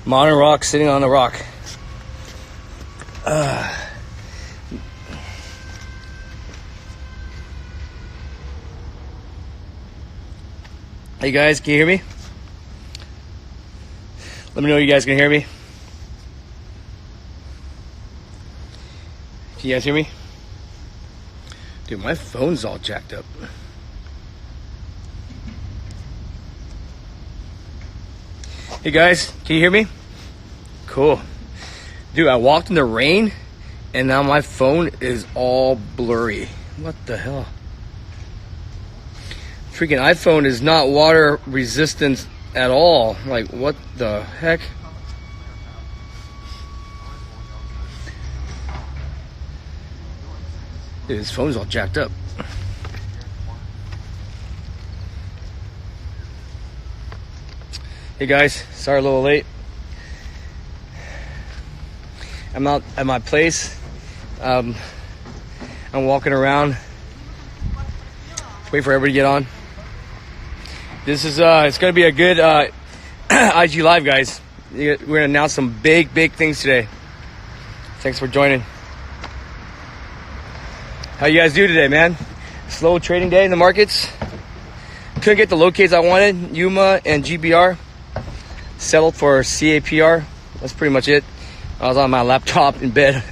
Modern rock sitting on a rock. Hey guys, can you hear me? Let me know you guys can hear me. Can you guys hear me? Dude, my phone's all jacked up. Hey guys, can you hear me? Cool. Dude, I walked in the rain and now my phone is all blurry. What the hell? Freaking iPhone is not water resistant at all. Like, what the heck? Dude, his phone's all jacked up. Hey guys, sorry a little late. I'm out at my place. I'm walking around. Wait for everybody to get on. This is it's gonna be a good IG live, guys. We're gonna announce some big things today. Thanks for joining. How you guys do today, man? Slow trading day in the markets. Couldn't get the locates I wanted. Yuma and GBR. Settled for CAPR. That's pretty much it. I was on my laptop in bed.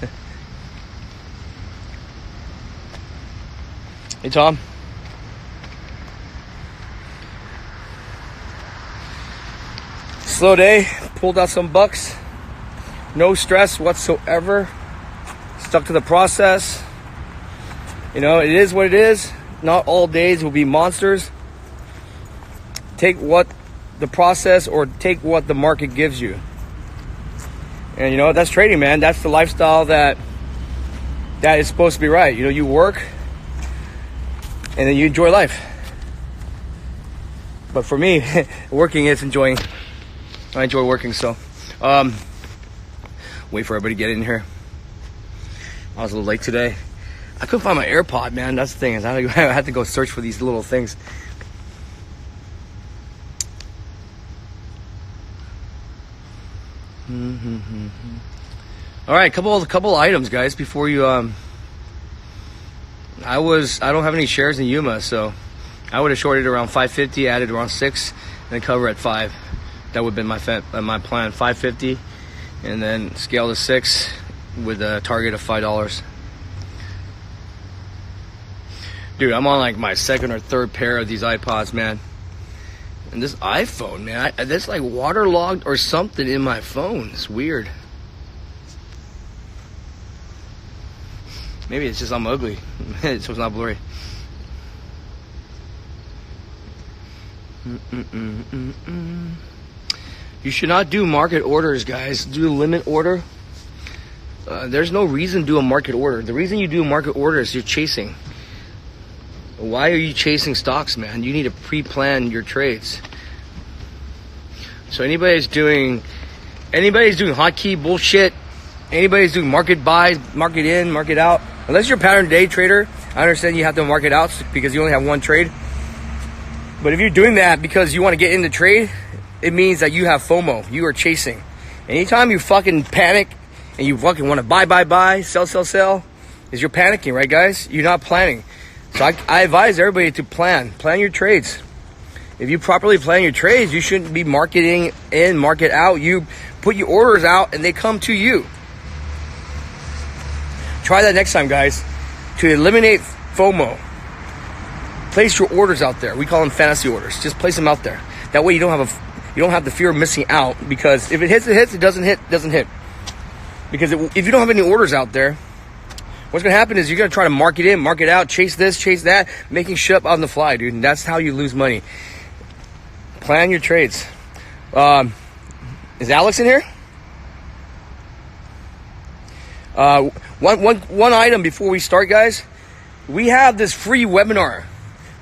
Hey Tom. Slow day, pulled out some bucks. No stress whatsoever. Stuck to the process. You know, it is what it is. Not all days will be monsters. Take what the process or take what the market gives you. And you know, that's trading, man. That's the lifestyle that is supposed to be right. You know, you work and then you enjoy life. But for me, working is enjoying. I enjoy working, so wait for everybody to get in here. I was a little late today. I couldn't find my AirPod, man. That's the thing, is I had to go search for these little things. All right, couple items, guys, before you I don't have any shares in Yuma, so I would have shorted around 550, added around 6, and then cover at 5. That would have been my plan, 550, and then scale to 6 with a target of $5. Dude, I'm on like my second or third pair of these iPods, man. And this iPhone, man, that's like waterlogged or something in my phone. It's weird. Maybe it's just I'm ugly, so it's not blurry. You should not do market orders, guys. Do a limit order. There's no reason to do a market order. The reason you do a market order is you're chasing. Why are you chasing stocks, man? You need to pre-plan your trades. So anybody's doing hotkey bullshit, anybody's doing market buys, market in, market out, unless you're a pattern day trader, I understand you have to market out because you only have one trade. But if you're doing that because you want to get in the trade, it means that you have FOMO. You are chasing. Anytime you fucking panic and you fucking want to buy, sell, is you're panicking, right, guys? You're not planning. So I advise everybody to plan your trades. If you properly plan your trades, you shouldn't be marketing in, market out. You put your orders out and they come to you. Try that next time, guys. To eliminate FOMO, place your orders out there. We call them fantasy orders. Just place them out there. That way you don't have the fear of missing out, because if it hits, it hits. It doesn't hit. Because if you don't have any orders out there, what's going to happen is you're going to try to market in, market out, chase this, chase that, making shit up on the fly, dude. And that's how you lose money. Plan your trades. Is Alex in here? One item before we start, guys. We have this free webinar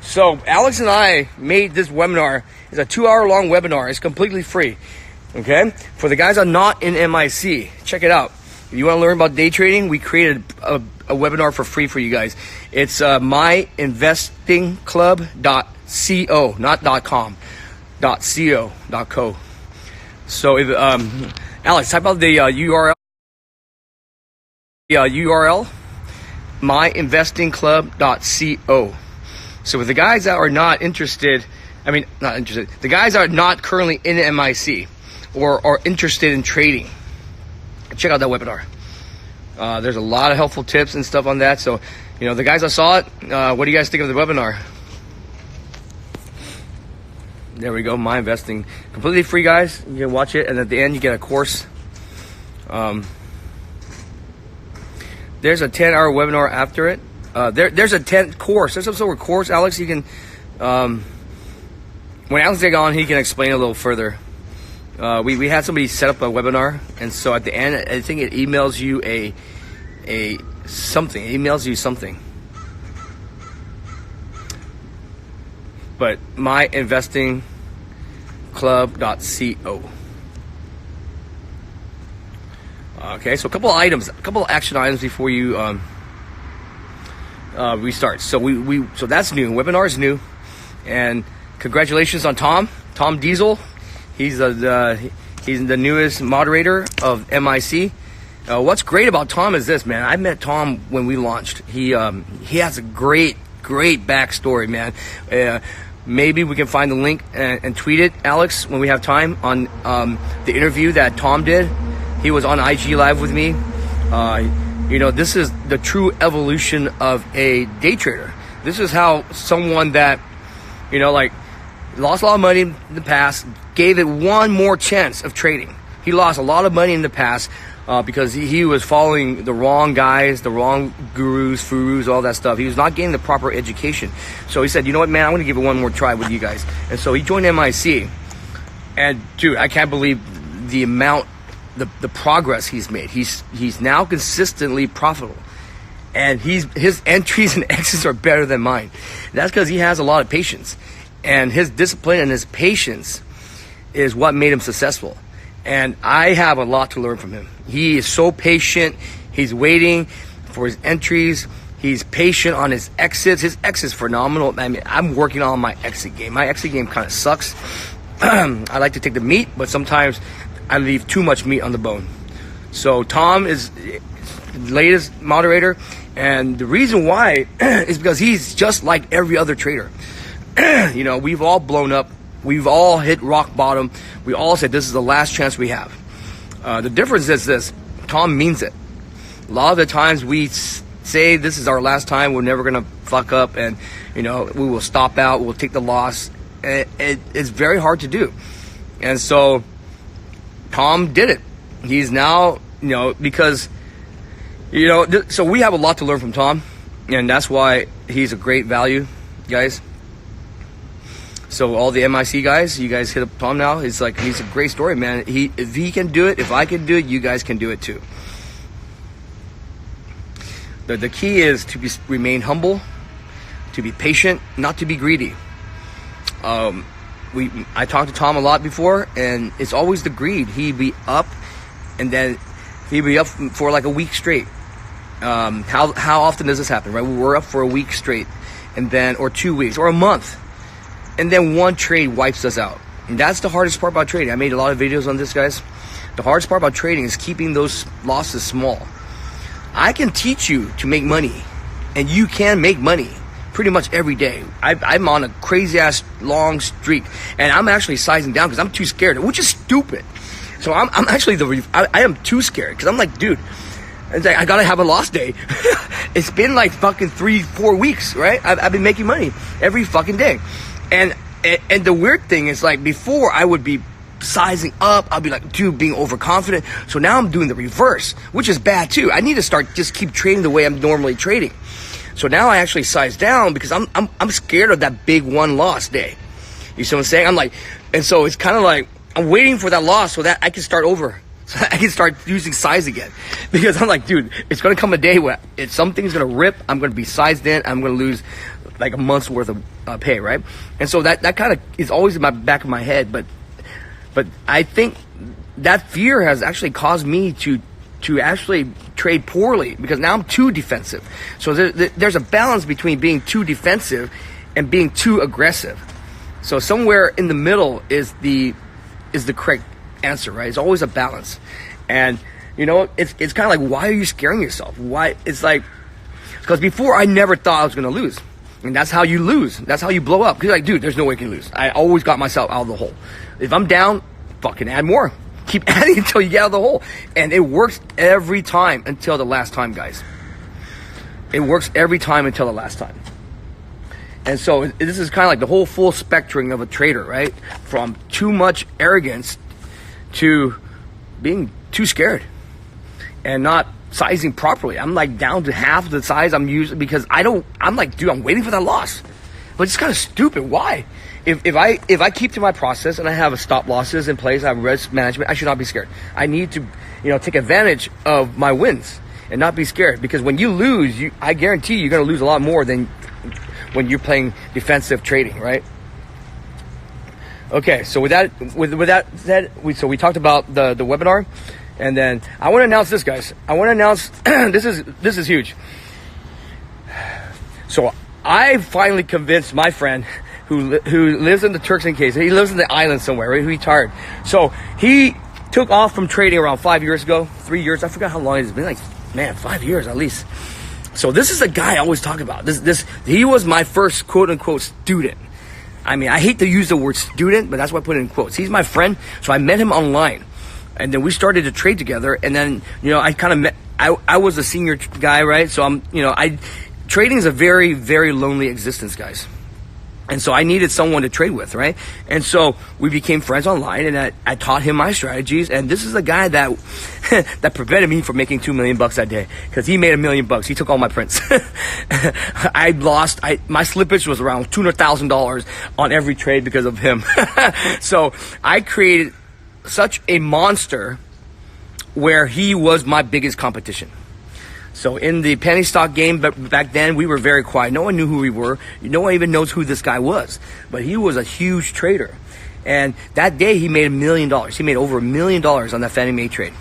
So Alex and I made this webinar. It's a 2-hour long webinar. It's completely free. Okay? For the guys that are not in MIC, check it out. If you want to learn about day trading, we created a webinar for free for you guys. It's myinvestingclub.co, not .com, .co. So if, Alex, type out the URL. URL, myinvestingclub.co. So with the guys that are not interested, the guys that are not currently in MIC or are interested in trading, check out that webinar. There's a lot of helpful tips and stuff on that. So, the guys that saw it, what do you guys think of the webinar? There we go, My Investing. Completely free, guys. You can watch it, and at the end, you get a course. There's a 10-hour webinar after it. There's a 10 course. There's some sort of course, Alex. You can, when Alex gets on, he can explain a little further. We had somebody set up a webinar, and so at the end, I think it emails you something. It emails you something. But myinvestingclub.co. Okay, so a couple of action items before you restart. So so that's new. Webinar is new, and congratulations on Tom Diesel. He's the newest moderator of MIC. What's great about Tom is this, man. I met Tom when we launched. He has a great backstory, man. Maybe we can find the link and tweet it, Alex, when we have time, on the interview that Tom did. He was on IG Live with me. This is the true evolution of a day trader. This is how someone that, lost a lot of money in the past, gave it one more chance of trading. He lost a lot of money in the past because he was following the wrong guys, the wrong gurus, furus, all that stuff. He was not getting the proper education. So he said, you know what, man, I'm going to give it one more try with you guys. And so he joined MIC. And, dude, I can't believe the amount, the progress he's made. He's now consistently profitable. And his entries and exits are better than mine. That's because he has a lot of patience. And his discipline and his patience is what made him successful. And I have a lot to learn from him. He is so patient. He's waiting for his entries. He's patient on his exits. His exit's phenomenal. I mean, I'm working on my exit game. My exit game kind of sucks. I like to take the meat, but sometimes I leave too much meat on the bone. So Tom is the latest moderator. And the reason why is because he's just like every other trader. We've all blown up. We've all hit rock bottom. We all said this is the last chance we have. The difference is this: Tom means it. A lot of the times we say this is our last time. We're never gonna fuck up, and we will stop out. We'll take the loss. It's very hard to do, and so Tom did it. He's now because so we have a lot to learn from Tom, and that's why he's a great value, guys. So all the MIC guys, you guys hit up Tom now. It's like, he's a great story, man. If he can do it, if I can do it, you guys can do it too. The key is to remain humble, to be patient, not to be greedy. I talked to Tom a lot before, and it's always the greed. He'd be up, and then he'd be up for like a week straight. How often does this happen, right? We're up for a week straight, and then, or 2 weeks, or a month. And then one trade wipes us out. And that's the hardest part about trading. I made a lot of videos on this, guys. The hardest part about trading is keeping those losses small. I can teach you to make money, and you can make money pretty much every day. I'm on a crazy ass long streak, and I'm actually sizing down because I'm too scared, which is stupid. So I'm actually I am too scared because I'm like, dude, it's like, I gotta have a loss day. It's been like fucking 3-4 weeks, right? I've been making money every fucking day. And the weird thing is, like, before I would be sizing up, I'll be like, dude, being overconfident. So now I'm doing the reverse, which is bad too. I need to just keep trading the way I'm normally trading. So now I actually size down because I'm scared of that big one loss day. You see what I'm saying? I'm like, and so it's kind of like I'm waiting for that loss so that I can start over. So I can start using size again. Because I'm like, dude, it's gonna come a day where if something's gonna rip, I'm gonna be sized in, I'm gonna lose like a month's worth of pay, right? And so that kind of is always in my back of my head. But I think that fear has actually caused me to actually trade poorly, because now I'm too defensive. So there's a balance between being too defensive and being too aggressive. So somewhere in the middle is the correct answer, right? It's always a balance. And you know, it's kind of like, why are you scaring yourself? Why? It's like, because before I never thought I was going to lose. And that's how you lose. That's how you blow up. Because like, dude, there's no way I can lose. I always got myself out of the hole. If I'm down, fucking add more. Keep adding until you get out of the hole. And it works every time until the last time, guys. It works every time until the last time. And so this is kind of like the whole full spectrum of a trader, right? From too much arrogance to being too scared and not sizing properly. I'm like down to half the size I'm using because I'm like, dude, I'm waiting for that loss. But it's kind of stupid. Why? If I keep to my process and I have a stop losses in place, I have risk management, I should not be scared. I need to, take advantage of my wins and not be scared, because when you lose, I guarantee you're going to lose a lot more than when you're playing defensive trading, right? Okay, so with that said, we talked about the webinar, and then I want to announce this, guys. I want to announce this is huge. So I finally convinced my friend who lives in the Turks and Caicos. He lives in the island somewhere, right? He retired. So he took off from trading around 5 years ago, 3 years. I forgot how long it's been. Like, man, 5 years at least. So this is the guy I always talk about. He was my first quote unquote student. I mean, I hate to use the word student, but that's why I put it in quotes. He's my friend. So I met him online, and then we started to trade together. And then, I kind of met, I was a senior guy, right? So trading is a very, very lonely existence, guys. And so I needed someone to trade with, right? And so we became friends online, and I taught him my strategies. And this is the guy that that prevented me from making $2 million that day, because he made $1 million. He took all my prints. I lost. My slippage was around $200,000 on every trade because of him. So I created such a monster where he was my biggest competition. So in the penny stock game back then, we were very quiet. No one knew who we were. No one even knows who this guy was. But he was a huge trader. And that day, he made $1 million. He made over $1 million on that Fannie Mae trade.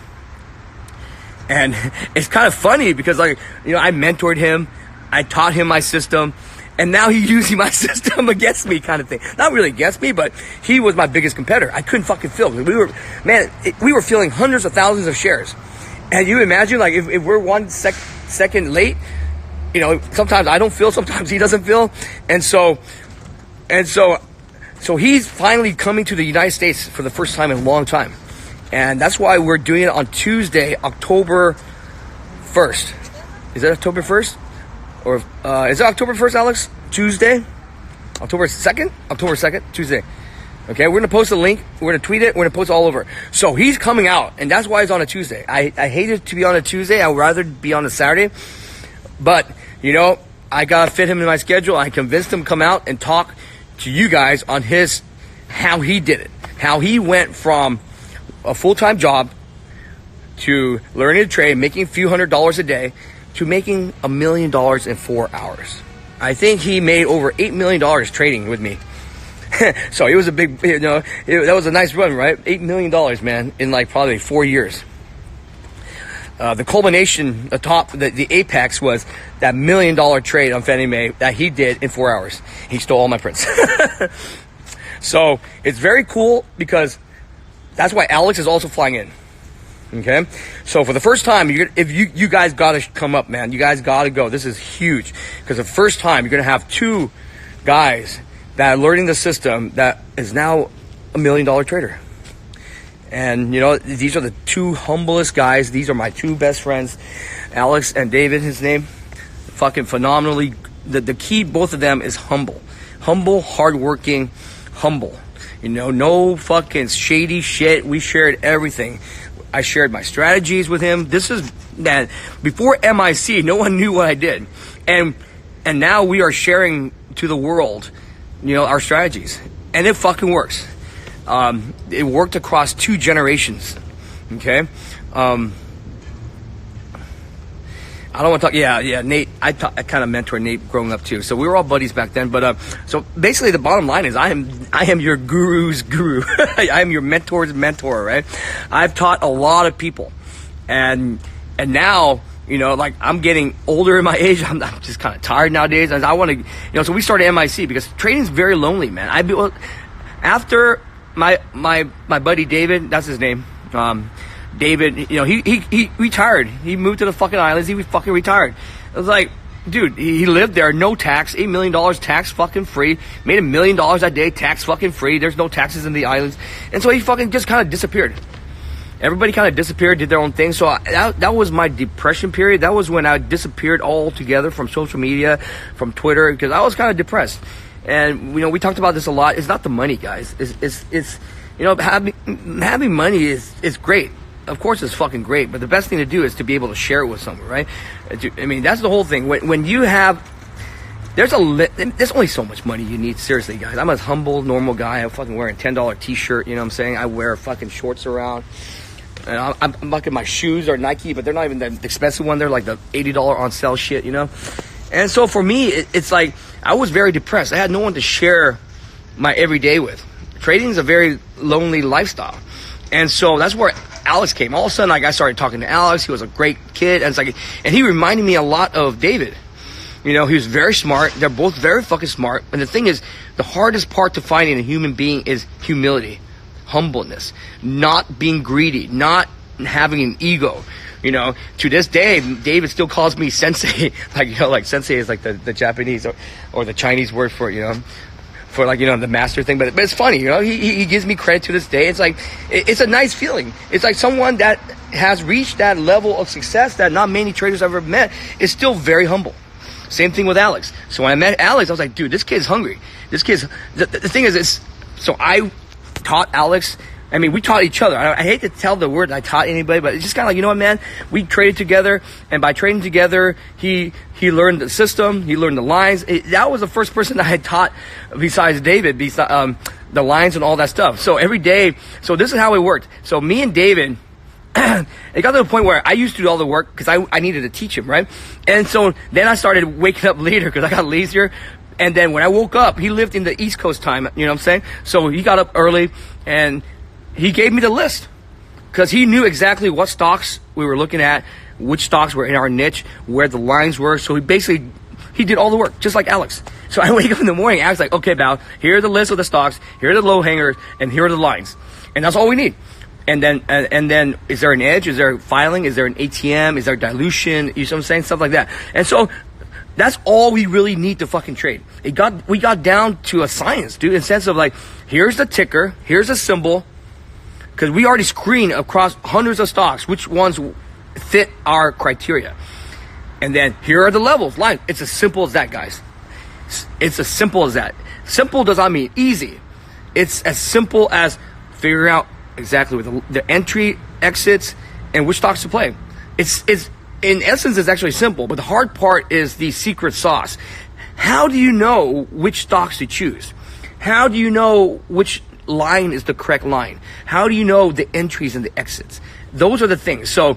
And it's kind of funny because, I mentored him. I taught him my system. And now he's using my system against me, kind of thing. Not really against me, but he was my biggest competitor. I couldn't fucking fill. We were filling hundreds of thousands of shares. And you imagine, like, if we're 1 second late, sometimes I don't feel, sometimes he doesn't feel. And so he's finally coming to the United States for the first time in a long time. And that's why we're doing it on Tuesday, October 1st. Is it October 1st? Or is it October 1st, Alex? Tuesday? October 2nd? October 2nd, Tuesday. Okay, we're going to post a link. We're going to tweet it. We're going to post it all over. So he's coming out, and that's why it's on a Tuesday. I hate it to be on a Tuesday. I would rather be on a Saturday. But, I got to fit him in my schedule. I convinced him to come out and talk to you guys on how he did it. How he went from a full-time job to learning to trade, making a few $100s a day, to making $1 million in 4 hours. I think he made over $8 million trading with me. So it was a big, that was a nice run, right? $8 million, man, in like probably 4 years. The culmination, the apex was that $1 million trade on Fannie Mae that he did in 4 hours. He stole all my prints. So it's very cool because that's why Alex is also flying in. Okay, so for the first time, if you guys gotta come up, man. You guys gotta go. This is huge because the first time you're gonna have 2 guys that are learning the system that is now $1 million trader. And these are the 2 humblest guys. These are my 2 best friends, Alex and David. His name, fucking phenomenally. The key, both of them, is humble, hardworking, humble. No fucking shady shit. We shared everything. I shared my strategies with him. Before MIC, no one knew what I did. And now we are sharing to the world, our strategies. And it fucking works. It worked across 2 generations. Okay? I don't want to talk. Yeah, Nate. I kind of mentored Nate growing up too. So we were all buddies back then. But so basically, the bottom line is, I am your guru's guru. I am your mentor's mentor, right? I've taught a lot of people, and now, you know, like, I'm getting older in my age. I'm just kind of tired nowadays. And I want to, you know, so we started MIC because trading's very lonely, man. After my buddy David, that's his name. David, you know, he retired. He moved to the fucking islands. He was fucking retired. I was like, dude, he lived there, no tax, $8 million tax fucking free, made $1 million a day tax fucking free. There's no taxes in the islands. And so he fucking just kind of disappeared. Everybody kind of disappeared, did their own thing. So that was my depression period. That was when I disappeared altogether from social media, from Twitter, because I was kind of depressed. And, you know, we talked about this a lot. It's not the money, guys. It's you know, having money is great. Of course, it's fucking great, but the best thing to do is to be able to share it with someone, right? I mean, that's the whole thing. When you have, there's only so much money you need. Seriously, guys. I'm a humble, normal guy. I'm fucking wearing a $10 t-shirt. You know what I'm saying? I wear fucking shorts around. And I'm like, my shoes are Nike, but they're not even the expensive one. They're like the $80 on sale shit, you know? And so for me, it's like, I was very depressed. I had no one to share my everyday with. Trading is a very lonely lifestyle. And so that's where Alex came. All of a sudden, like, I started talking to Alex. He was a great kid. And it's like, and he reminded me a lot of David. You know, he was very smart. They're both very fucking smart. And the thing is, the hardest part to find in a human being is humility, humbleness, not being greedy, not having an ego. You know, to this day, David still calls me sensei. Like, you know, like sensei is like the Japanese or the Chinese word for, you know, for, like, you know, the master thing. But it's funny, you know, he gives me credit to this day. It's like, it's a nice feeling. It's like someone that has reached that level of success that not many traders I've ever met is still very humble. Same thing with Alex. So when I met Alex, I was like, dude, this kid's hungry. This kid's, the thing is, so I taught Alex. I mean, we taught each other. I hate to tell the word I taught anybody, but it's just kind of like, you know what, man? We traded together, and by trading together, he learned the system, he learned the lines. That was the first person I had taught besides David, the lines and all that stuff. So every day, so this is how it worked. So me and David, it got to the point where I used to do all the work because I needed to teach him, right? And so then I started waking up later because I got lazier. And then when I woke up, he lived in the East Coast time, you know what I'm saying? So he got up early, and he gave me the list because he knew exactly what stocks we were looking at, which stocks were in our niche, where the lines were. So he did all the work, just like Alex. So I wake up in the morning, Alex like, okay, Val, here are the list of the stocks, here are the low hangers, and here are the lines. And that's all we need. And then is there an edge? Is there filing? Is there an ATM? Is there dilution? You know what I'm saying? Stuff like that. And so that's all we really need to fucking trade. We got down to a science, dude, in the sense of like, here's the ticker, here's a symbol, because we already screen across hundreds of stocks which ones fit our criteria. And then here are the levels, line. It's as simple as that, guys. It's as simple as that. Simple does not mean easy. It's as simple as figuring out exactly what the entry, exits, and which stocks to play. It's in essence, it's actually simple, but the hard part is the secret sauce. How do you know which stocks to choose? How do you know which line is the correct line? How do you know the entries and the exits? Those are the things. So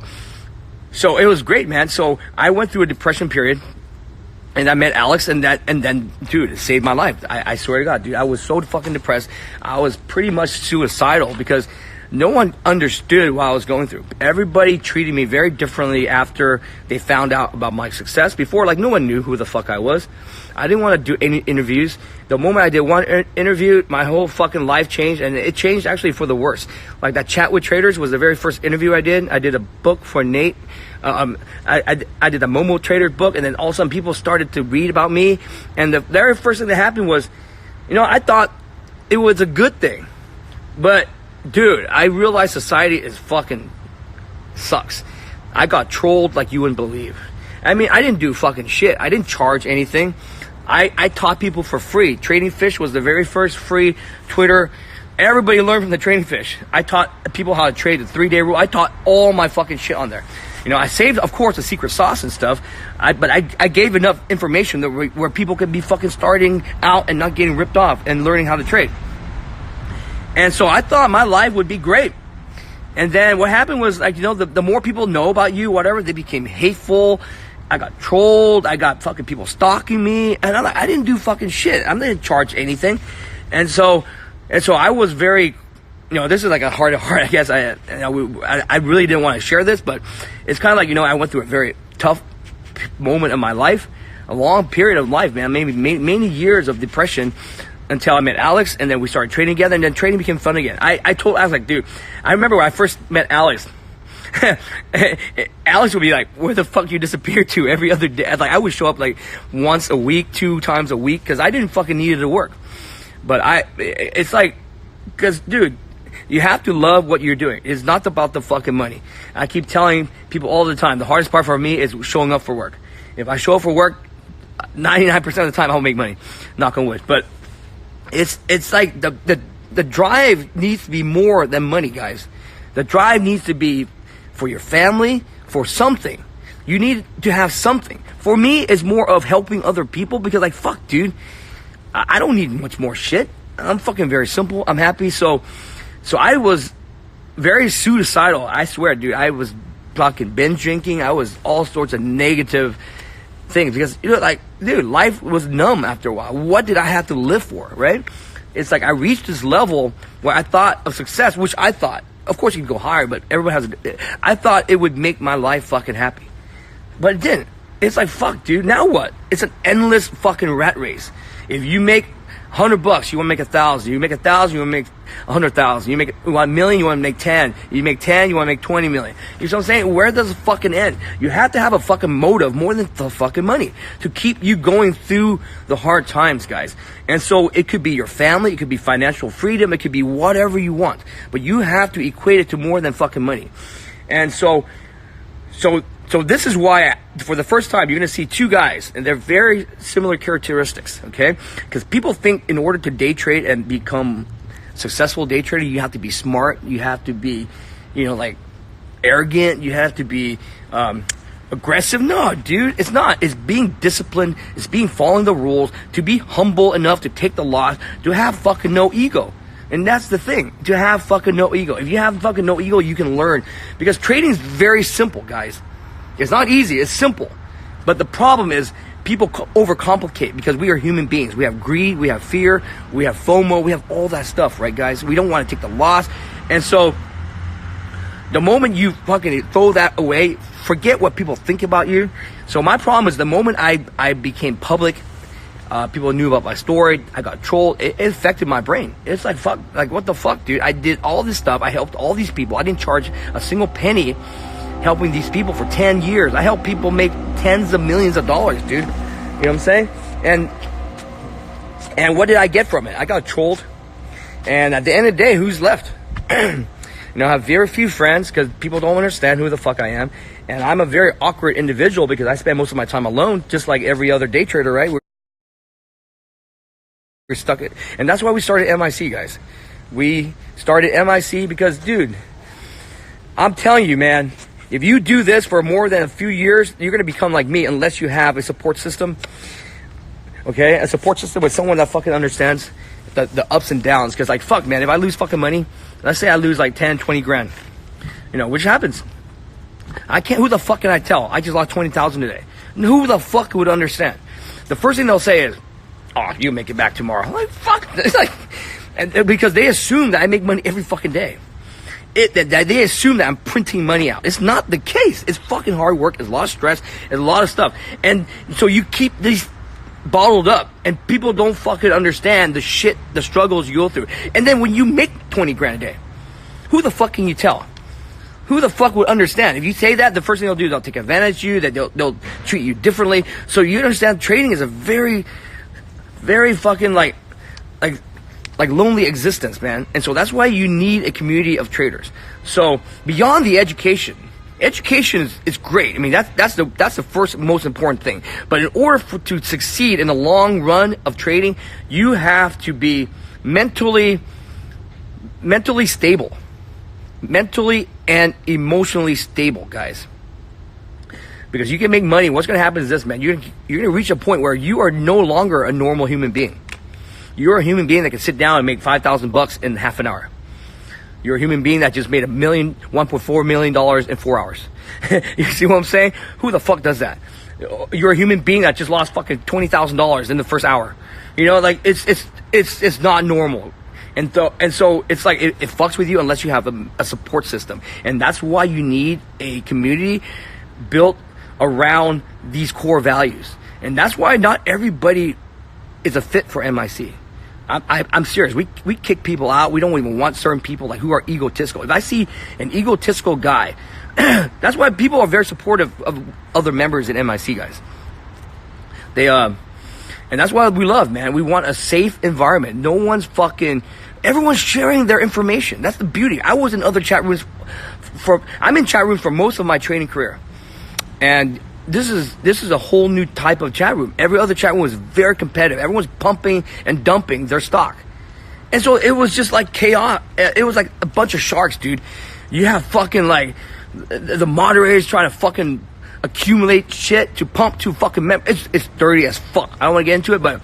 it was great, man. So I went through a depression period, and I met Alex, and then, dude, it saved my life. I swear to God, dude, I was so fucking depressed. I was pretty much suicidal because no one understood what I was going through. Everybody treated me very differently after they found out about my success. Before, like, no one knew who the fuck I was. I didn't want to do any interviews. The moment I did one interview, my whole fucking life changed, and it changed actually for the worse. Like, that Chat with Traders was the very first interview I did. I did a book for Nate. I did a Momo Trader book, and then all of a sudden people started to read about me. And the very first thing that happened was, you know, I thought it was a good thing. But, dude, I realized society is fucking sucks. I got trolled like you wouldn't believe. I mean, I didn't do fucking shit. I didn't charge anything. I taught people for free. Trading Fish was the very first free Twitter. Everybody learned from the Trading Fish. I taught people how to trade the 3-day rule. I taught all my fucking shit on there. You know, I saved, of course, the secret sauce and stuff. But I gave enough information that where people could be fucking starting out and not getting ripped off and learning how to trade. And so I thought my life would be great. And then what happened was, like, you know, the more people know about you, whatever, they became hateful. I got trolled. I got fucking people stalking me, and I'm like, I didn't do fucking shit. I didn't charge anything, and so I was very, this is like a heart to heart. I guess I really didn't want to share this, but it's kind of like, I went through a very tough moment in my life, a long period of life, man, maybe many years of depression until I met Alex, and then we started trading together, and then trading became fun again. I told Alex, like, dude, I remember when I first met Alex. Alex would be like, where the fuck you disappear to every other day? Like, I would show up like once a week, 2 times a week, because I didn't fucking need it to work. But it's like, because, dude, you have to love what you're doing. It's not about the fucking money. I keep telling people all the time, the hardest part for me is showing up for work. If I show up for work, 99% of the time I'll make money. Knock on wood. But it's like the drive needs to be more than money, guys. The drive needs to be for your family, for something. You need to have something. For me, it's more of helping other people, because, like, fuck, dude, I don't need much more shit. I'm fucking very simple. I'm happy. So I was very suicidal. I swear, dude, I was fucking binge drinking. I was all sorts of negative things, because, like, dude, life was numb after a while. What did I have to live for, right? It's like I reached this level where I thought of success, which I thought, of course you can go higher, but everyone has I thought it would make my life fucking happy. But it didn't. It's like, fuck, dude, now what? It's an endless fucking rat race. If you make $100, you want to make 1,000. You make 1,000, you want to make 100,000. You want $1 million, you want to make 10. You make 10, you want to make 20 million. You know what I'm saying? Where does it fucking end? You have to have a fucking motive more than the fucking money to keep you going through the hard times, guys. And so it could be your family, it could be financial freedom, it could be whatever you want. But you have to equate it to more than fucking money. And so this is why, for the first time, you're going to see 2 guys, and they're very similar characteristics, okay? Because people think in order to day trade and become successful day trader, you have to be smart, you have to be, like, arrogant, you have to be aggressive. No, dude, it's not. It's being disciplined, it's being following the rules, to be humble enough to take the loss, to have fucking no ego. And that's the thing, to have fucking no ego. If you have fucking no ego, you can learn. Because trading is very simple, guys. It's not easy, it's simple. But the problem is people overcomplicate, because we are human beings. We have greed, we have fear, we have FOMO, we have all that stuff, right, guys? We don't want to take the loss. And so the moment you fucking throw that away, forget what people think about you. So my problem is the moment I became public, people knew about my story, I got trolled, it affected my brain. It's like, fuck, like, what the fuck, dude? I did all this stuff, I helped all these people, I didn't charge a single penny helping these people for 10 years. I helped people make tens of millions of dollars, dude. You know what I'm saying? And what did I get from it? I got trolled. And at the end of the day, who's left? I have very few friends, because people don't understand who the fuck I am. And I'm a very awkward individual, because I spend most of my time alone, just like every other day trader, right? We're stuck at, and that's why we started MIC, guys. We started MIC because, dude, I'm telling you, man, if you do this for more than a few years, you're going to become like me, unless you have a support system. Okay? A support system with someone that fucking understands the ups and downs. Because, like, fuck, man, if I lose fucking money, let's say I lose like 10, 20 grand, which happens. Who the fuck can I tell? I just lost 20,000 today. Who the fuck would understand? The first thing they'll say is, oh, you make it back tomorrow. I'm like, fuck. It's like, and because they assume that I make money every fucking day. They assume that I'm printing money out. It's not the case. It's fucking hard work. It's a lot of stress. It's a lot of stuff. And so you keep these bottled up, and people don't fucking understand the shit, the struggles you go through. And then when you make 20 grand a day, who the fuck can you tell? Who the fuck would understand? If you say that, the first thing they'll do is they'll take advantage of you, that they'll treat you differently. So you understand trading is a very, very fucking like lonely existence, man. And so that's why you need a community of traders. So beyond the education is great. I mean, that's the first most important thing. But in order to succeed in the long run of trading, you have to be mentally stable, mentally and emotionally stable, guys. Because you can make money. What's going to happen is this, man. You're going to reach a point where you are no longer a normal human being. You're a human being that can sit down and make $5,000 in half an hour. You're a human being that just made $1.4 million in 4 hours. You see what I'm saying? Who the fuck does that? you're a human being that just lost fucking $20,000 in the first hour. You know, like it's not normal. And so it's like it fucks with you unless you have a support system. And that's why you need a community built around these core values. And that's why not everybody is a fit for MIC. I'm serious. We kick people out. We don't even want certain people like who are egotistical. If I see an egotistical guy, that's why people are very supportive of other members in MIC, guys. And that's why we love, man. We want a safe environment. No one's everyone's sharing their information. That's the beauty. I was in other chat rooms I'm in chat rooms for most of my training career. And this is a whole new type of chat room. Every other chat room was very competitive. Everyone's pumping and dumping their stock. And so it was just like chaos. It was like a bunch of sharks, dude. You have fucking like the moderators trying to fucking accumulate shit to pump to fucking it's dirty as fuck. I don't want to get into it, but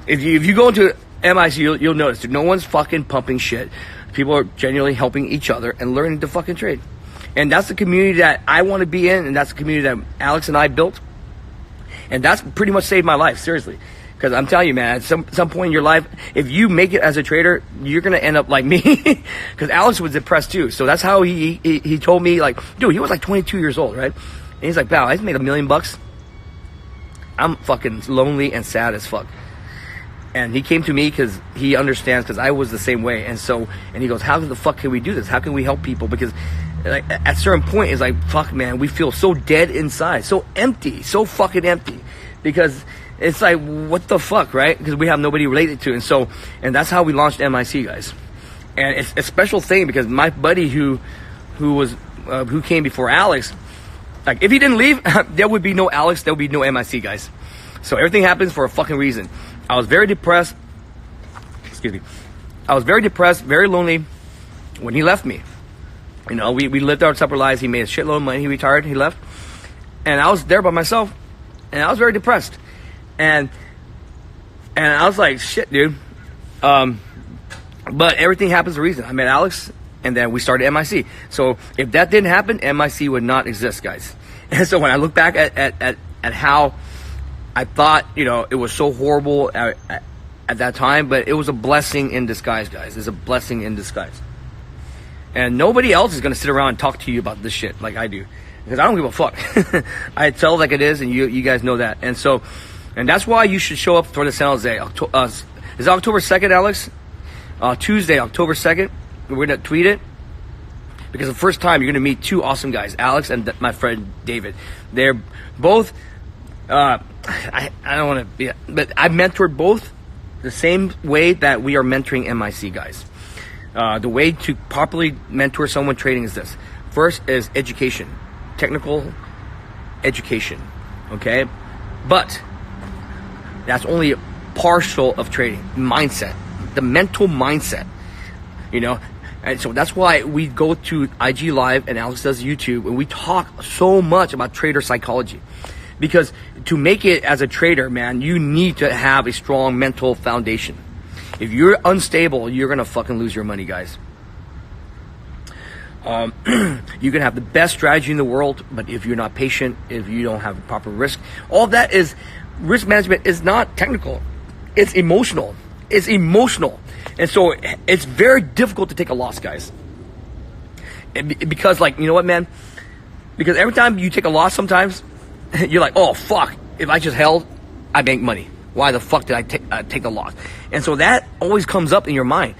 if you go into MIC, you'll notice that no one's fucking pumping shit. People are genuinely helping each other and learning to fucking trade. And that's the community that I want to be in, and that's the community that Alex and I built. And that's pretty much saved my life, seriously. Because I'm telling you, man, at some point in your life, if you make it as a trader, you're going to end up like me. Because Alex was depressed too. So that's how he told me, like, dude, he was like 22 years old, right? And he's like, pal, I just made $1 million. I'm fucking lonely and sad as fuck. And he came to me because he understands, because I was the same way. And he goes, how the fuck can we do this? How can we help people? Because like at a certain point, it's like, fuck, man, we feel so dead inside, so empty, so fucking empty. Because it's like, what the fuck, right? Because we have nobody related to. And that's how we launched MIC, guys. And it's a special thing because my buddy who came before Alex, like, if he didn't leave, there would be no Alex, there would be no MIC, guys. So everything happens for a fucking reason. I was very depressed. Excuse me. I was very depressed, very lonely when he left me. You know, we lived our separate lives. He made a shitload of money. He retired. He left. And I was there by myself. And I was very depressed. And I was like, shit, dude. But everything happens for a reason. I met Alex, and then we started MIC. So if that didn't happen, MIC would not exist, guys. And so when I look back at how I thought, you know, it was so horrible at that time, but it was a blessing in disguise, guys. It's a blessing in disguise. And nobody else is going to sit around and talk to you about this shit like I do. Because I don't give a fuck. I tell it like it is, and you guys know that. And that's why you should show up for the San Jose. Is it October 2nd, Alex? Tuesday, October 2nd. We're going to tweet it. Because the first time you're going to meet two awesome guys, Alex and my friend David. They're both, I don't want to be, but I mentored both the same way that we are mentoring MIC guys. The way to properly mentor someone trading is this. First is education, technical education, okay? But that's only partial of trading. Mindset, the mental mindset, you know? And so that's why we go to IG Live and Alex does YouTube, and we talk so much about trader psychology. Because to make it as a trader, man, you need to have a strong mental foundation. If you're unstable, you're going to fucking lose your money, guys. You can have the best strategy in the world, but if you're not patient, if you don't have proper risk, all that is, risk management is not technical. It's emotional. It's emotional. And so it's very difficult to take a loss, guys. Because, like, you know what, man? Because every time you take a loss sometimes, you're like, oh, fuck. If I just held, I make money. Why the fuck did I take the loss? And so that always comes up in your mind.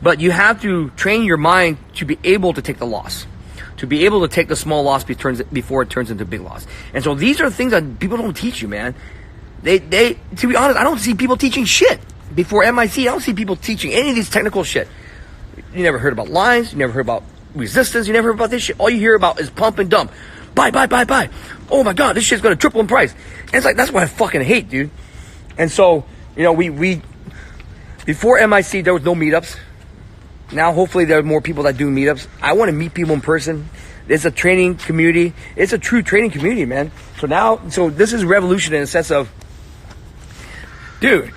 But you have to train your mind to be able to take the loss. To be able to take the small loss before it turns into a big loss. And so these are things that people don't teach you, man. They to be honest, I don't see people teaching shit. Before MIC, I don't see people teaching any of these technical shit. You never heard about lines. You never heard about resistance. You never heard about this shit. All you hear about is pump and dump. Buy, buy, buy, buy. Oh my God, this shit's going to triple in price. And it's like, that's what I fucking hate, dude. And so, you know, we before MIC, there was no meetups. Now, hopefully, there are more people that do meetups. I want to meet people in person. It's a training community. It's a true training community, man. So this is revolution in the sense of, dude,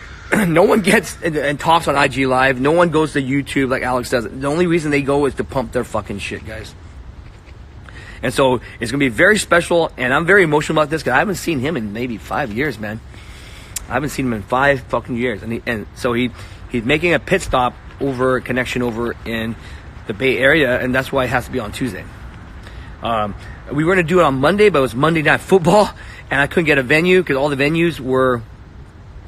no one gets and talks on IG Live. No one goes to YouTube like Alex does. The only reason they go is to pump their fucking shit, guys. And so it's going to be very special, and I'm very emotional about this because I haven't seen him in maybe 5 years, man. I haven't seen him in 5 fucking years. And so he's making a pit stop over connection over in the Bay Area, and that's why it has to be on Tuesday. We were going to do it on Monday, but it was Monday Night Football, and I couldn't get a venue because all the venues were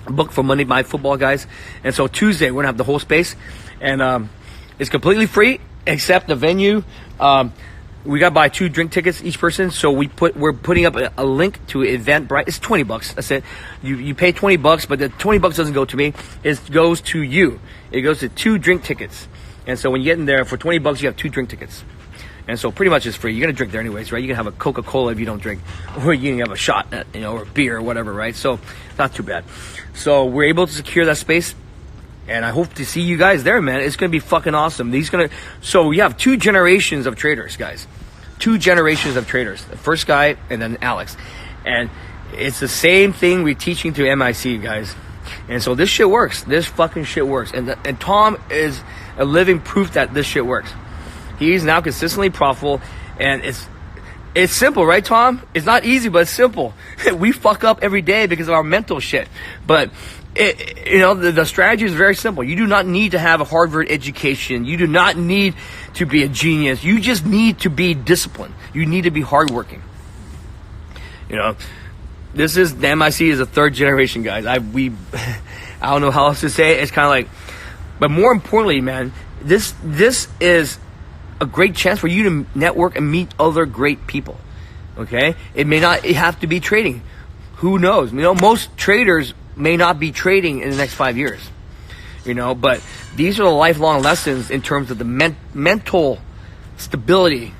booked for Monday Night Football, guys. And so Tuesday, we're going to have the whole space, and it's completely free except the venue. We got to buy 2 drink tickets each person, so we're putting up a link to Eventbrite. It's $20. That's it. You pay $20, but the $20 doesn't go to me. It goes to you. It goes to 2 drink tickets. And so when you get in there for $20, you have 2 drink tickets. And so pretty much it's free. You're gonna drink there anyways, right? You can have a Coca-Cola if you don't drink, or you can have a shot, or beer or whatever, right? So not too bad. So we're able to secure that space, and I hope to see you guys there, man. It's gonna be fucking awesome. So we have 2 generations of traders, guys. 2 generations of traders. The first guy and then Alex, and it's the same thing we're teaching to MIC, guys. And so this shit works. This fucking shit works. And Tom is a living proof that this shit works. He's now consistently profitable, and it's simple, right, Tom? It's not easy, but it's simple. We fuck up every day because of our mental shit. But the strategy is very simple. You do not need to have a Harvard education. You do not need to be a genius. You just need to be disciplined. You need to be hardworking. This is the MIC is a 3rd generation, guys. I don't know how else to say it. It's kind of like, but more importantly, man, this is a great chance for you to network and meet other great people. Okay, it may not have to be trading. Who knows? Most traders may not be trading in the next 5 years. But these are the lifelong lessons in terms of the mental stability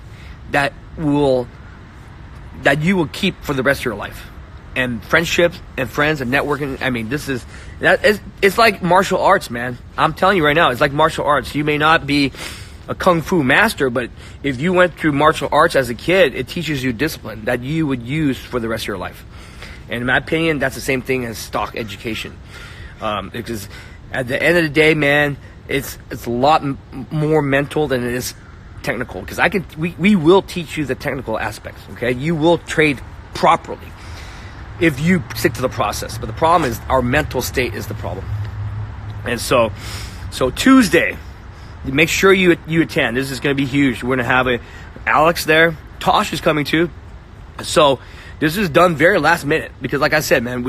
that you will keep for the rest of your life. And friendships and friends and networking. I mean, it's like martial arts, man. I'm telling you right now, it's like martial arts. You may not be a kung fu master, but if you went through martial arts as a kid, it teaches you discipline that you would use for the rest of your life. And in my opinion, that's the same thing as stock education. Because at the end of the day, man, it's a lot more mental than it is technical. Because we will teach you the technical aspects. Okay, you will trade properly if you stick to the process. But the problem is our mental state is the problem. And so Tuesday, make sure you attend. This is going to be huge. We're going to have Alex there. Tosh is coming too. So this is done very last minute because, like I said, man,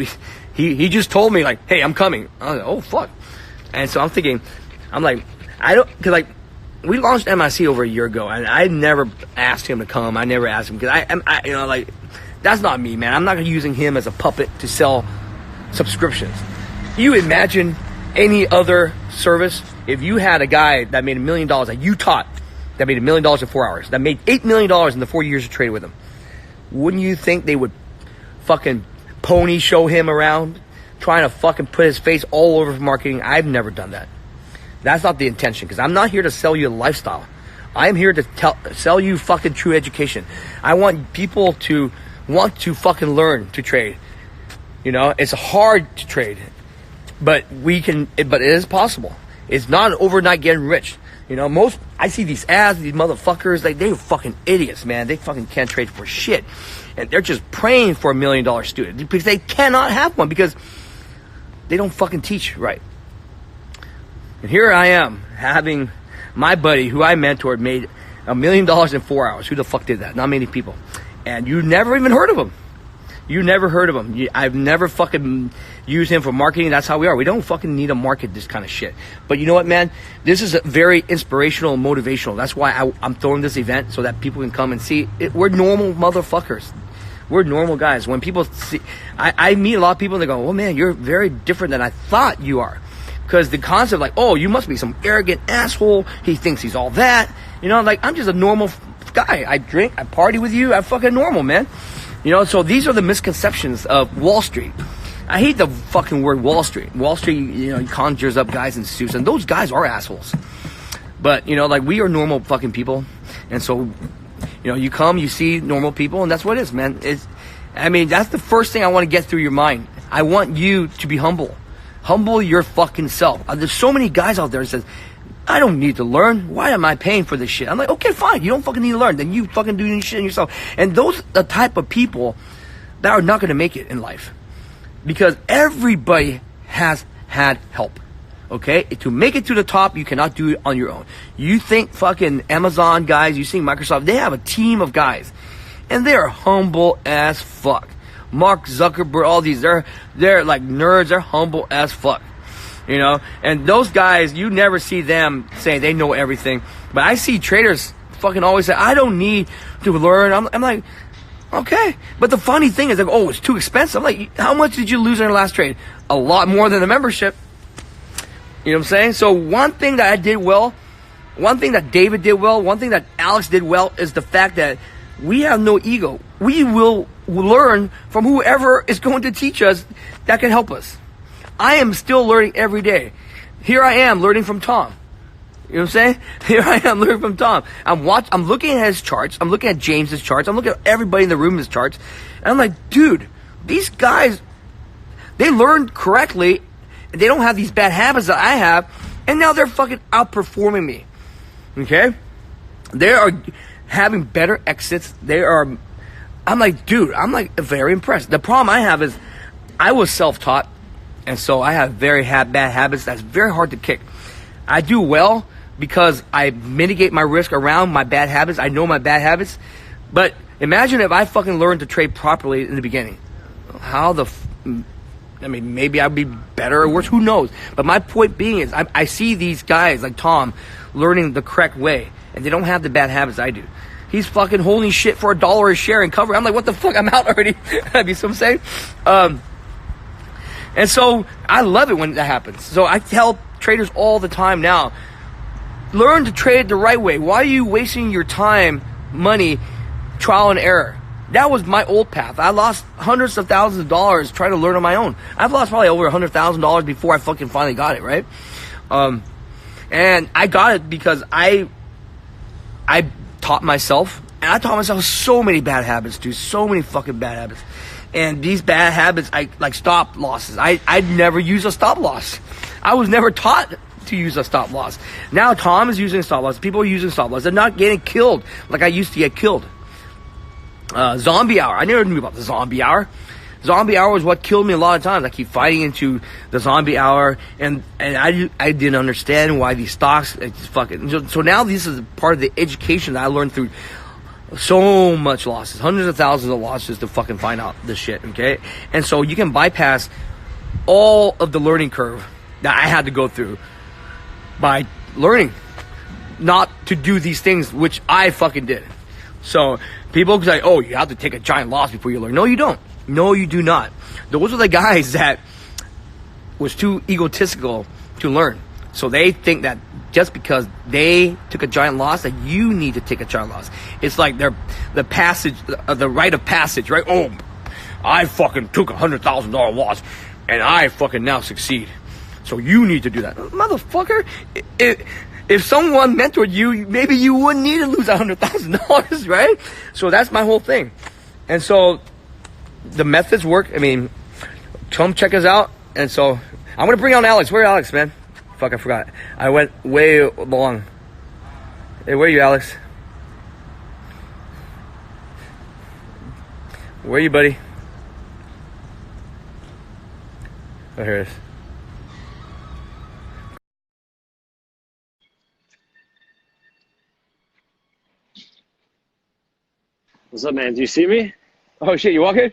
he just told me like, hey, I'm coming. I was like, oh fuck. And so we launched MIC over a year ago, and I never asked him to come. I never asked him because that's not me, man. I'm not using him as a puppet to sell subscriptions. You imagine any other service? If you had a guy that made $1 million that you taught, that made $1 million in 4 hours, that made $8 million in the 4 years you traded with him, wouldn't you think they would fucking pony show him around, trying to fucking put his face all over for marketing? I've never done that. That's not the intention, because I'm not here to sell you a lifestyle. I'm here to sell you fucking true education. I want people to want to fucking learn to trade. It's hard to trade, but it is possible. It's not an overnight getting rich. I see these ads, these motherfuckers, they're fucking idiots, man. They fucking can't trade for shit. And they're just praying for $1 million student because they cannot have one because they don't fucking teach right. And here I am having my buddy who I mentored made $1 million in 4 hours. Who the fuck did that? Not many people. And you never even heard of him. You never heard of him. I've never fucking used him for marketing. That's how we are. We don't fucking need to market this kind of shit. But you know what, man? This is very inspirational and motivational. That's why I'm throwing this event so that people can come and see it. We're normal motherfuckers. We're normal guys. When people see, I meet a lot of people and they go, oh man, you're very different than I thought you are. Because the concept like, oh, you must be some arrogant asshole. He thinks he's all that. I'm just a normal guy. I drink, I party with you. I'm fucking normal, man. So these are the misconceptions of Wall Street. I hate the fucking word Wall Street. Wall Street, conjures up guys in suits, and those guys are assholes. But, we are normal fucking people. And so, you come, you see normal people, and that's what it is, man. That's the first thing I want to get through your mind. I want you to be humble. Humble your fucking self. There's so many guys out there that says, I don't need to learn. Why am I paying for this shit? I'm like, okay, fine. You don't fucking need to learn. Then you fucking do your shit yourself. And those are the type of people that are not going to make it in life. Because everybody has had help. Okay? To make it to the top, you cannot do it on your own. You think fucking Amazon guys, you think Microsoft, they have a team of guys. And they're humble as fuck. Mark Zuckerberg, all these, they're like nerds, they're humble as fuck. You know, and those guys, you never see them say they know everything. But I see traders fucking always say, I don't need to learn. I'm like, okay. But the funny thing is, like, oh, it's too expensive. I'm like, how much did you lose in your last trade? A lot more than the membership. You know what I'm saying? So one thing that I did well, one thing that David did well, one thing that Alex did well is the fact that we have no ego. We will learn from whoever is going to teach us that can help us. I am still learning every day. Here I am learning from Tom. You know what I'm saying? Here I am learning from Tom. I'm looking at his charts. I'm looking at James's charts. I'm looking at everybody in the room's charts. And I'm like, dude, these guys, they learned correctly. They don't have these bad habits that I have. And now they're fucking outperforming me. Okay? They are having better exits. I'm like, dude, I'm like very impressed. The problem I have is I was self-taught. And so I have very bad habits that's very hard to kick. I do well because I mitigate my risk around my bad habits. I know my bad habits. But imagine if I fucking learned to trade properly in the beginning. Maybe I'd be better or worse. Who knows? But my point being is I see these guys like Tom learning the correct way. And they don't have the bad habits I do. He's fucking holding shit for $1 a share and cover. I'm like, what the fuck? I'm out already. You see what I'm saying? And so I love it when that happens. So I tell traders all the time now, learn to trade the right way. Why are you wasting your time, money, trial and error? That was my old path. I lost hundreds of thousands of dollars trying to learn on my own. I've lost probably over $100,000 before I fucking finally got it, right? And I got it because I taught myself. And I taught myself so many bad habits, dude. So many fucking bad habits. And these bad habits, like stop losses. I'd never use a stop loss. I was never taught to use a stop loss. Now Tom is using a stop loss. People are using stop loss. They're not getting killed like I used to get killed. Zombie hour. I never knew about the zombie hour. Zombie hour was what killed me a lot of times. I keep fighting into the zombie hour, and I didn't understand why these stocks. It's fucking. So now this is part of the education that I learned through. So much losses, hundreds of thousands of losses to fucking find out this shit, okay? And so you can bypass all of the learning curve that I had to go through by learning not to do these things, which I fucking did. So people say, oh, you have to take a giant loss before you learn. No, you don't. No, you do not. Those are the guys that was too egotistical to learn. So they think that just because they took a giant loss, that you need to take a giant loss. It's like the rite of passage, right? Oh, I fucking took $100,000 loss, and I fucking now succeed. So you need to do that, motherfucker. If someone mentored you, maybe you wouldn't need to lose $100,000, right? So that's my whole thing. And so the methods work. I mean, come check us out. And so I'm gonna bring on Alex. Where's Alex, man? Fuck, I forgot. I went way long. Hey, where are you, Alex? Where are you, buddy? Oh, here it is. What's up, man? Do you see me? Oh, shit, you walking?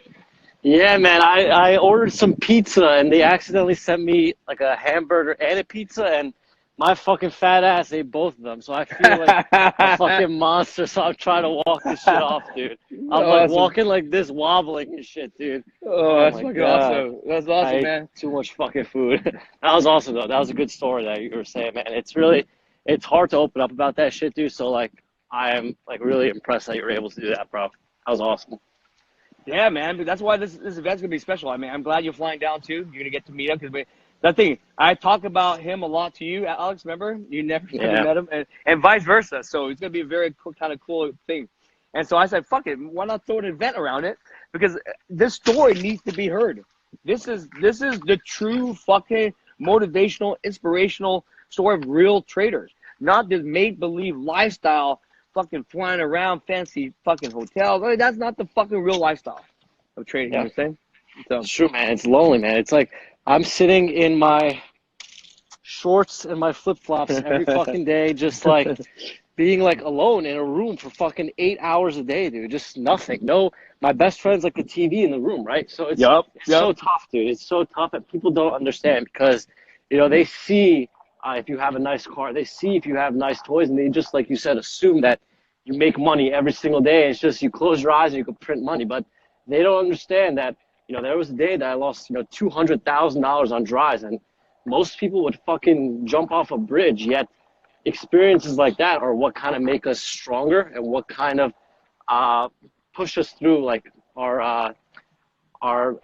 Yeah, man. I ordered some pizza, and they accidentally sent me like a hamburger and a pizza, and my fucking fat ass ate both of them. So I feel like a fucking monster, so I'm trying to walk this shit off, dude. I'm like walking like this, wobbling and shit, dude. Oh, that's fucking awesome. That's awesome, man. Too much fucking food. That was awesome, though. That was a good story that you were saying, man. It's hard to open up about that shit, dude. So, like, I am, like, really impressed that you were able to do that, bro. That was awesome. Yeah, man. But that's why this event's going to be special. I mean, I'm glad you're flying down, too. You're going to get to meet him. Because that thing, I talk about him a lot to you, Alex, remember? You never met him. And vice versa. So it's going to be a very kind of cool thing. And so I said, fuck it. Why not throw an event around it? Because this story needs to be heard. This is the true fucking motivational, inspirational story of real traders. not this make-believe lifestyle, fucking flying around fancy fucking hotels. I mean, that's not the fucking real lifestyle of trading. You know what I'm saying? So It's true, man. It's lonely, man. It's like I'm sitting in my shorts and my flip-flops every fucking day, just like being like alone in a room for fucking 8 hours a day, dude. Just nothing. No, my best friend's like the TV in the room, right? So it's so tough, dude. It's so tough that people don't understand because, you know, they see if you have a nice car, they see if you have nice toys, and they just, like you said, assume that you make money every single day. It's just you close your eyes and you can print money, but they don't understand that, you know, there was a day that I lost, you know, $200,000 on drives, and most people would fucking jump off a bridge, yet experiences like that are what kind of make us stronger and what kind of push us through, like our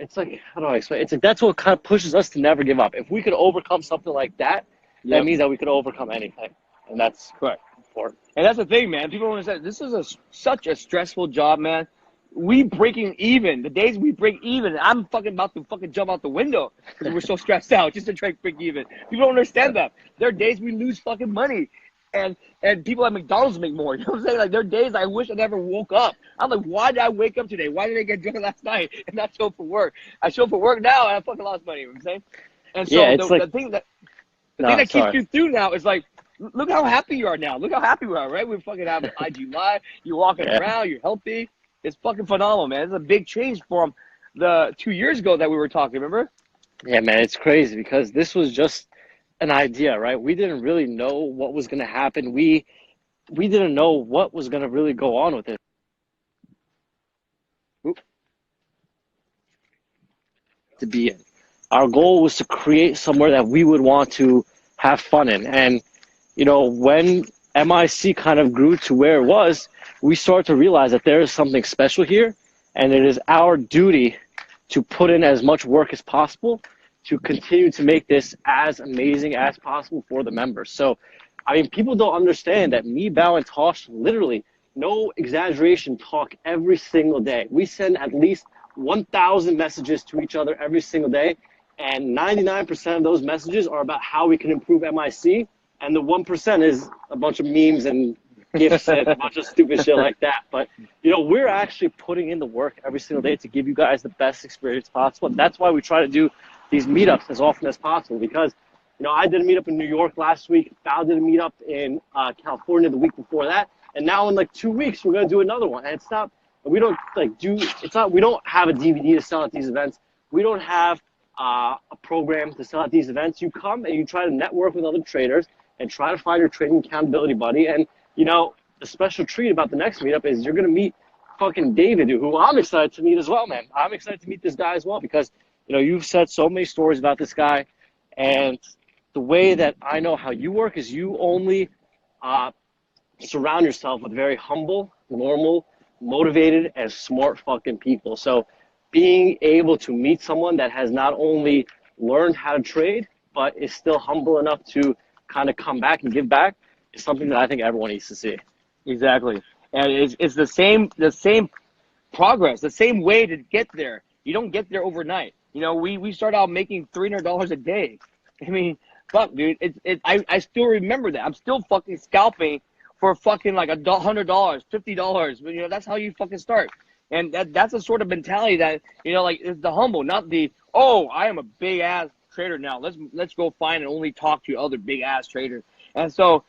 it's like, how do I explain? It's like that's what kind of pushes us to never give up. If we could overcome something like that, that means that we could overcome anything, and that's correct. important. And that's the thing, man. People don't understand. This is such a stressful job, man. We breaking even. The days we break even, I'm fucking about to fucking jump out the window because we're so stressed out just to try to break even. People don't understand that. There are days we lose fucking money, and people at McDonald's make more. You know what I'm saying? Like, there are days I wish I never woke up. I'm like, why did I wake up today? Why did I get drunk last night and not show up for work? I show up for work now and I fucking lost money. You know what I'm saying? And so the thing that keeps you through now is like, look how happy you are now. Look how happy we are, right? We fucking have IG Live. You're walking around. You're healthy. It's fucking phenomenal, man. It's a big change from the 2 years ago that we were talking, remember? Yeah, man, it's crazy because this was just an idea, right? We didn't really know what was going to happen. We didn't know what was going to really go on with it. To be in. Our goal was to create somewhere that we would want to have fun in. And, you know, when MIC kind of grew to where it was, we started to realize that there is something special here, and it is our duty to put in as much work as possible to continue to make this as amazing as possible for the members. So, I mean, people don't understand that me, Bao, and Tosh literally, no exaggeration, talk every single day. We send at least 1,000 messages to each other every single day, and 99% of those messages are about how we can improve MIC, and the 1% is a bunch of memes and gifts and a bunch of stupid shit like that. But, you know, we're actually putting in the work every single day to give you guys the best experience possible. And that's why we try to do these meetups as often as possible, because, you know, I did a meetup in New York last week. Bao did a meetup in California the week before that. And now in like 2 weeks, we're going to do another one. And it's not, we don't we don't have a DVD to sell at these events. We don't have a program to sell at these events. You come and you try to network with other traders and try to find your trading accountability buddy. And, you know, the special treat about the next meetup is you're going to meet fucking David, who I'm excited to meet as well, man. I'm excited to meet this guy as well because, you know, you've said so many stories about this guy. And the way that I know how you work is you only surround yourself with very humble, normal, motivated, and smart fucking people. So being able to meet someone that has not only learned how to trade, but is still humble enough to kind of come back and give back is something that I think everyone needs to see. Exactly. And it's the same progress, the same way to get there. You don't get there overnight. You know, we start out making $300 a day. I mean, fuck, dude. I still remember that. I'm still fucking scalping for fucking like $100, $50. But, you know, that's how you fucking start. And that's the sort of mentality that, you know, like, is the humble, not the, oh, I am a big ass trader now. Let's go find and only talk to other big ass traders. And so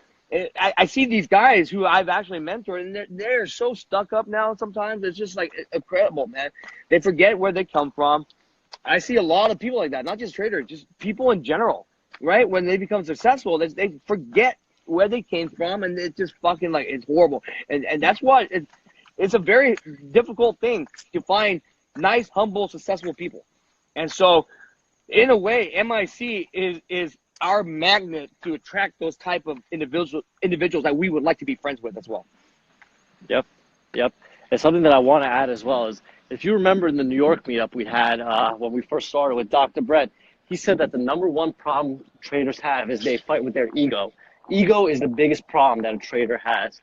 I see these guys who I've actually mentored, and they're so stuck up now sometimes. It's just, like, incredible, man. They forget where they come from. I see a lot of people like that, not just traders, just people in general, right? When they become successful, they forget where they came from, and it's just fucking, like, it's horrible. And that's why it's a very difficult thing to find nice, humble, successful people. And so, in a way, MIC is our magnet to attract those type of individuals that we would like to be friends with as well. Yep. And something that I want to add as well is, if you remember in the New York meetup we had when we first started with Dr. Brett, he said that the number one problem traders have is they fight with their ego. Ego is the biggest problem that a trader has.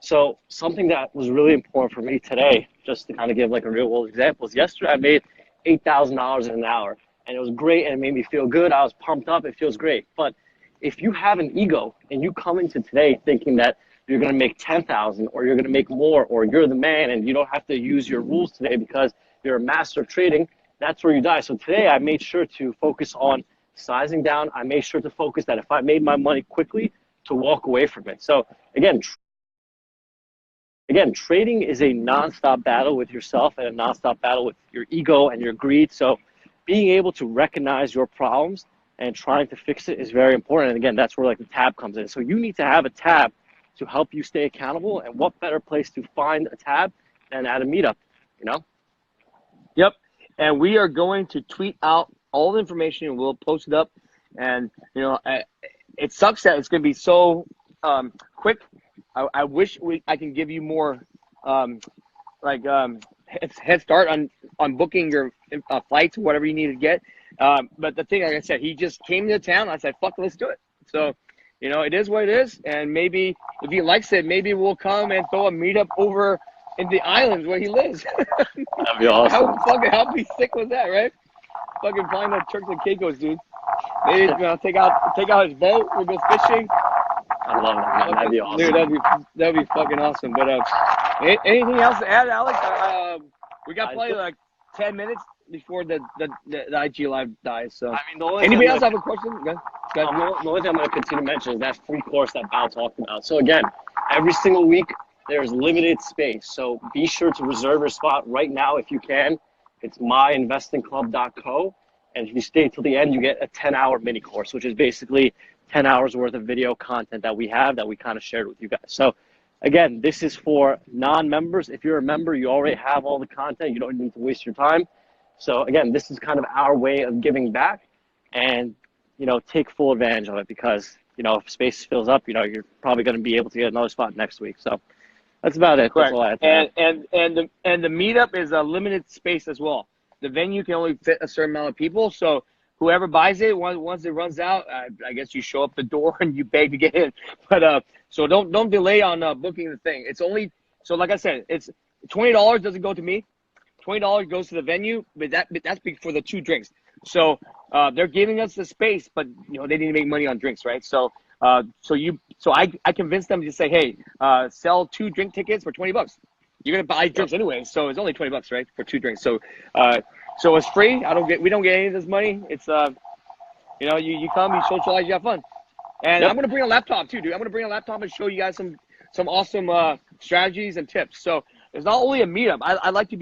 So something that was really important for me today, just to kind of give like a real world example, is yesterday I made $8,000 in an hour. And it was great, and it made me feel good. I was pumped up. It feels great. But if you have an ego and you come into today thinking that you're going to make 10,000 or you're going to make more or you're the man and you don't have to use your rules today because you're a master of trading, that's where you die. So today I made sure to focus on sizing down. I made sure to focus that if I made my money quickly, to walk away from it. So again, trading is a nonstop battle with yourself and a nonstop battle with your ego and your greed. So being able to recognize your problems and trying to fix it is very important. And again, that's where like the tab comes in. So you need to have a tab to help you stay accountable. And what better place to find a tab than at a meetup, you know? Yep. And we are going to tweet out all the information and we'll post it up. And, you know, it sucks that it's going to be so quick. I wish I can give you more head start on booking your flights, whatever you need to get. But the thing, like I said, he just came to town. I said, fuck, let's do it. So, you know, it is what it is. And maybe if he likes it, maybe we'll come and throw a meetup over in the islands where he lives. That'd be awesome. How be sick was that, right? Fucking find the Turks and Caicos, dude. Maybe take out his boat. We'll go fishing. I love that, man. That'd be awesome. Dude, that'd be fucking awesome. But anything else to add, Alex? We got probably like 10 minutes before the IG live dies. So, I mean, the only anybody else have a question? Go ahead. The only thing I'm going to continue to mention is that free course that Val talked about. So again, every single week there's limited space. So be sure to reserve your spot right now if you can. It's myinvestingclub.co. And if you stay till the end, you get a 10-hour mini course, which is basically 10 hours worth of video content that we have that we kind of shared with you guys. So again, this is for non-members. If you're a member, you already have all the content. You don't need to waste your time. So again, this is kind of our way of giving back and, you know, take full advantage of it because, you know, if space fills up, you know, you're probably going to be able to get another spot next week. So that's about it. Correct. That's all I have to add. And the meetup is a limited space as well. The venue can only fit a certain amount of people. So whoever buys it, once it runs out, I guess you show up the door and you beg to get in. But so don't delay on booking the thing. It's only, so like I said, it's $20 doesn't go to me. $20 goes to the venue, but that's for the 2 drinks. So they're giving us the space, but you know they need to make money on drinks, right? So I convinced them to say, hey, sell 2 drink tickets for $20. You're gonna buy drinks anyway, so it's only $20, right, for 2 drinks. So so it's free. We don't get any of this money. It's you know, you come, you socialize, you have fun. And I'm gonna bring a laptop too, dude. I'm gonna bring a laptop and show you guys some awesome strategies and tips. So it's not only a meetup. I like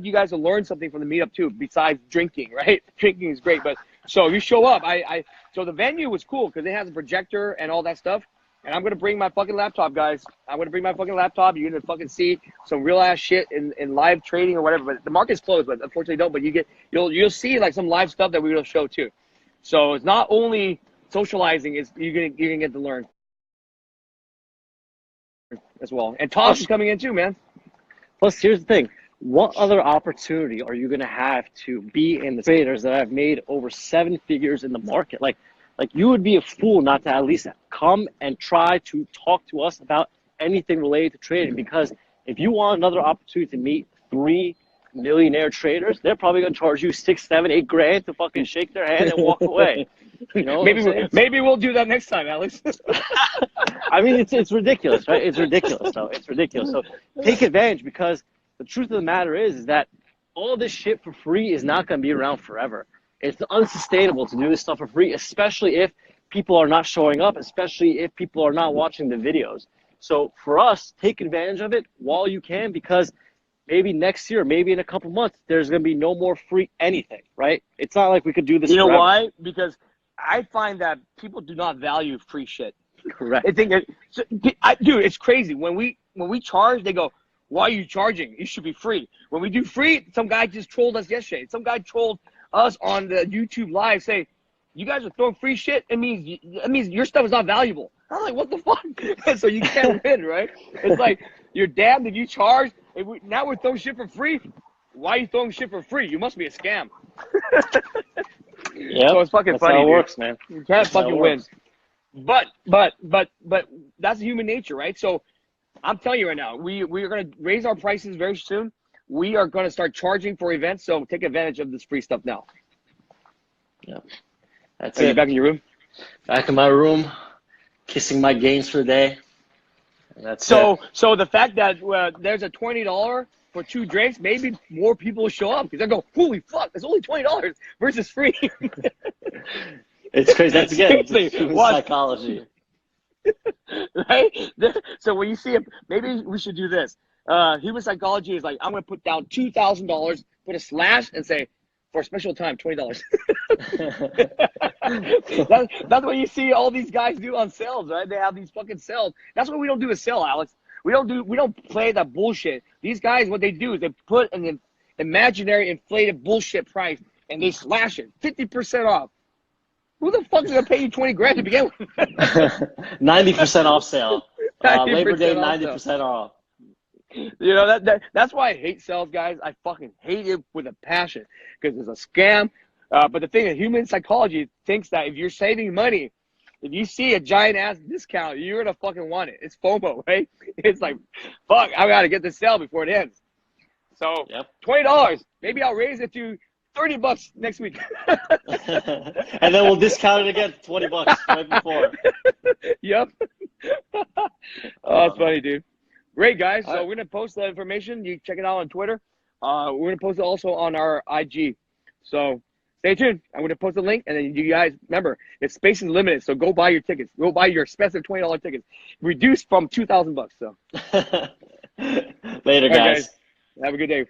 you guys to learn something from the meetup too, besides drinking, right? Drinking is great, but so you show up. So the venue was cool because it has a projector and all that stuff. And I'm gonna bring my fucking laptop, guys. I'm gonna bring my fucking laptop. You're gonna fucking see some real ass shit in live trading or whatever. But the market's closed, but unfortunately don't. But you'll see like some live stuff that we're gonna show too. So it's not only socializing; you're gonna get to learn as well. And Tosh is coming in too, man. Plus, here's the thing. What other opportunity are you going to have to be in the traders that have made over 7 figures in the market? Like you would be a fool not to at least come and try to talk to us about anything related to trading. Because if you want another opportunity to meet 3 millionaire traders, they're probably going to charge you 6, 7, 8 grand to fucking shake their hand and walk away. You know, maybe we'll do that next time, Alex. I mean, it's ridiculous, right? It's ridiculous. So it's ridiculous. So take advantage because the truth of the matter is that all this shit for free is not going to be around forever. It's unsustainable to do this stuff for free, especially if people are not showing up, especially if people are not watching the videos. So for us, take advantage of it while you can because maybe next year, maybe in a couple months, there's going to be no more free anything, right? It's not like we could do this forever. You know why? Because I find that people do not value free shit. Correct. Dude, it's crazy. When we charge, they go, why are you charging? It should be free. When we do free, some guy just trolled us yesterday. Some guy trolled us on the YouTube live saying, you guys are throwing free shit? It means your stuff is not valuable. I'm like, what the fuck? So you can't win, right? It's like, you're damned if you charge. Now we're throwing shit for free. Why are you throwing shit for free? You must be a scam. Yeah, so it's fucking that's funny, how it dude. works, man. You can't fucking win. But that's human nature, right? So I'm telling you right now, we're going to raise our prices very soon. We are going to start charging for events, so take advantage of this free stuff now. Yeah. That's Are you it. back in your room? Back in my room, kissing my games for the day. And that's So it. so the fact that there's a $20 for 2 drinks, maybe more people will show up because they go, holy fuck, it's only $20 versus free. It's crazy. That's again Seriously, human what? psychology. Right? So when you see it, maybe we should do this. Human psychology is like, I'm going to put down $2,000, put a slash, and say, for a special time, $20. That's what you see all these guys do on sales, right? They have these fucking sales. That's what we don't do with sale, Alex. We don't play that bullshit. These guys, what they do is they put an imaginary inflated bullshit price and they slash it 50% off. Who the fuck is gonna pay you 20 grand to begin with? 90% off sale. 90% Labor Day, off 90% off. You know, that's why I hate sales, guys. I fucking hate it with a passion because it's a scam. But the thing is, human psychology thinks that if you're saving money, if you see a giant ass discount, you're gonna fucking want it. It's FOMO, right? It's like, fuck, I gotta get this sale before it ends. So Yep. $20, maybe I'll raise it to $30 next week. And then we'll discount it again, $20 right before. Yep. Oh, it's funny, dude. Great, guys. So All right. we're gonna post that information. You check it out on Twitter. We're gonna post it also on our IG. So stay tuned. I'm gonna post a link, and then you guys remember it's space is limited. So go buy your tickets. Go buy your expensive $20 tickets, reduced from $2,000. So Later, all right, guys. have a good day.